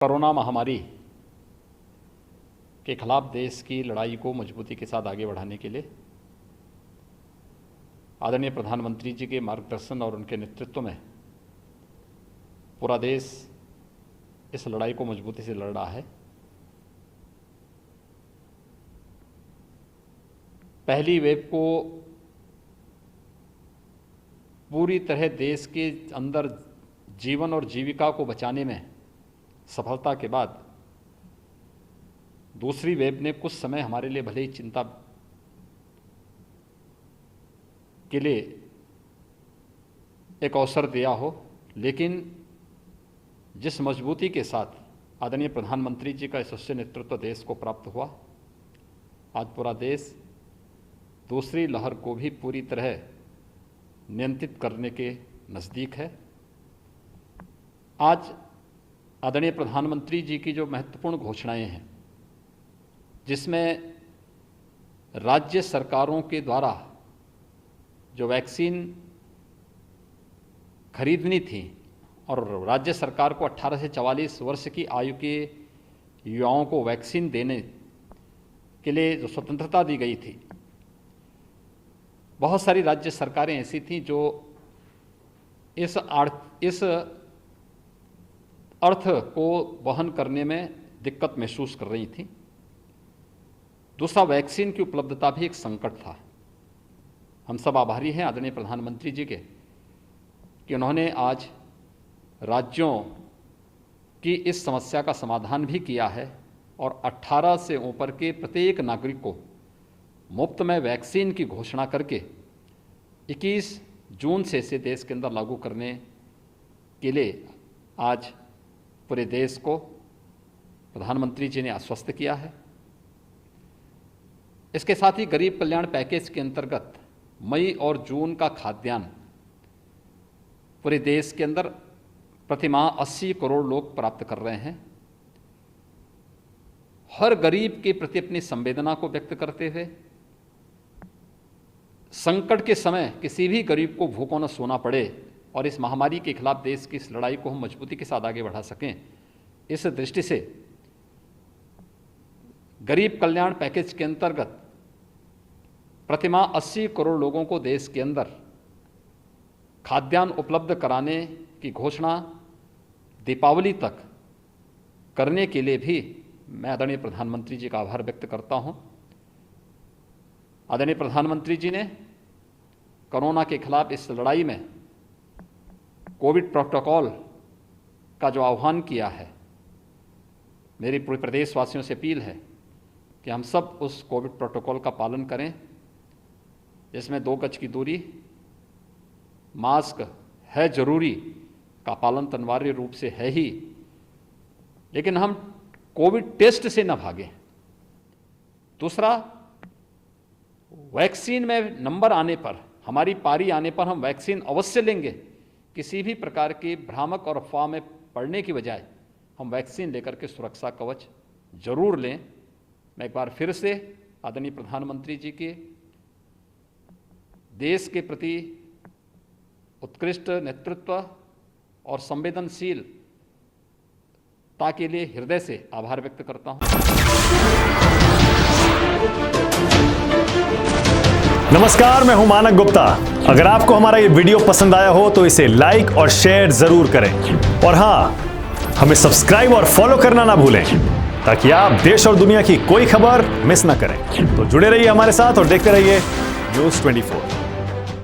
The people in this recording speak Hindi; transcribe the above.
कोरोना महामारी के खिलाफ देश की लड़ाई को मजबूती के साथ आगे बढ़ाने के लिए आदरणीय प्रधानमंत्री जी के मार्गदर्शन और उनके नेतृत्व में पूरा देश इस लड़ाई को मजबूती से लड़ रहा है। पहली वेव को पूरी तरह देश के अंदर जीवन और जीविका को बचाने में सफलता के बाद दूसरी वेव ने कुछ समय हमारे लिए भले ही चिंता के लिए एक अवसर दिया हो, लेकिन जिस मजबूती के साथ आदरणीय प्रधानमंत्री जी का यशस्वी नेतृत्व देश को प्राप्त हुआ, आज पूरा देश दूसरी लहर को भी पूरी तरह नियंत्रित करने के नज़दीक है। आज आदरणीय प्रधानमंत्री जी की जो महत्वपूर्ण घोषणाएं हैं, जिसमें राज्य सरकारों के द्वारा जो वैक्सीन खरीदनी थी और राज्य सरकार को 18 से 44 वर्ष की आयु के युवाओं को वैक्सीन देने के लिए जो स्वतंत्रता दी गई थी, बहुत सारी राज्य सरकारें ऐसी थीं जो इस अर्थ को वहन करने में दिक्कत महसूस कर रही थी। दूसरा, वैक्सीन की उपलब्धता भी एक संकट था। हम सब आभारी हैं आदरणीय प्रधानमंत्री जी के कि उन्होंने आज राज्यों की इस समस्या का समाधान भी किया है और 18 से ऊपर के प्रत्येक नागरिक को मुफ्त में वैक्सीन की घोषणा करके 21 जून से इसे देश के अंदर लागू करने के लिए आज पूरे देश को प्रधानमंत्री जी ने आश्वस्त किया है। इसके साथ ही गरीब कल्याण पैकेज के अंतर्गत मई और जून का खाद्यान्न पूरे देश के अंदर प्रतिमाह 80 करोड़ लोग प्राप्त कर रहे हैं। हर गरीब के प्रति अपनी संवेदना को व्यक्त करते हुए संकट के समय किसी भी गरीब को भूखों न सोना पड़े और इस महामारी के खिलाफ देश की इस लड़ाई को हम मजबूती के साथ आगे बढ़ा सकें, इस दृष्टि से गरीब कल्याण पैकेज के अंतर्गत प्रतिमाह 80 करोड़ लोगों को देश के अंदर खाद्यान्न उपलब्ध कराने की घोषणा दीपावली तक करने के लिए भी मैं आदरणीय प्रधानमंत्री जी का आभार व्यक्त करता हूं। आदरणीय प्रधानमंत्री जी ने कोरोना के खिलाफ इस लड़ाई में कोविड प्रोटोकॉल का जो आह्वान किया है, मेरी पूरे प्रदेशवासियों से अपील है कि हम सब उस कोविड प्रोटोकॉल का पालन करें, जिसमें 2 गज की दूरी, मास्क है जरूरी का पालन तो अनिवार्य रूप से है ही, लेकिन हम कोविड टेस्ट से न भागें। दूसरा, वैक्सीन में नंबर आने पर, हमारी पारी आने पर हम वैक्सीन अवश्य लेंगे। किसी भी प्रकार की भ्रामक और अफवाह में पड़ने की बजाय हम वैक्सीन लेकर के सुरक्षा कवच जरूर लें। मैं एक बार फिर से आदरणीय प्रधानमंत्री जी के देश के प्रति उत्कृष्ट नेतृत्व और संवेदनशीलता के लिए हृदय से आभार व्यक्त करता हूं। नमस्कार, मैं हूं मानक गुप्ता। अगर आपको हमारा ये वीडियो पसंद आया हो तो इसे लाइक और शेयर जरूर करें और हां, हमें सब्सक्राइब और फॉलो करना ना भूलें ताकि आप देश और दुनिया की कोई खबर मिस ना करें। तो जुड़े रहिए हमारे साथ और देखते रहिए न्यूज़ 24।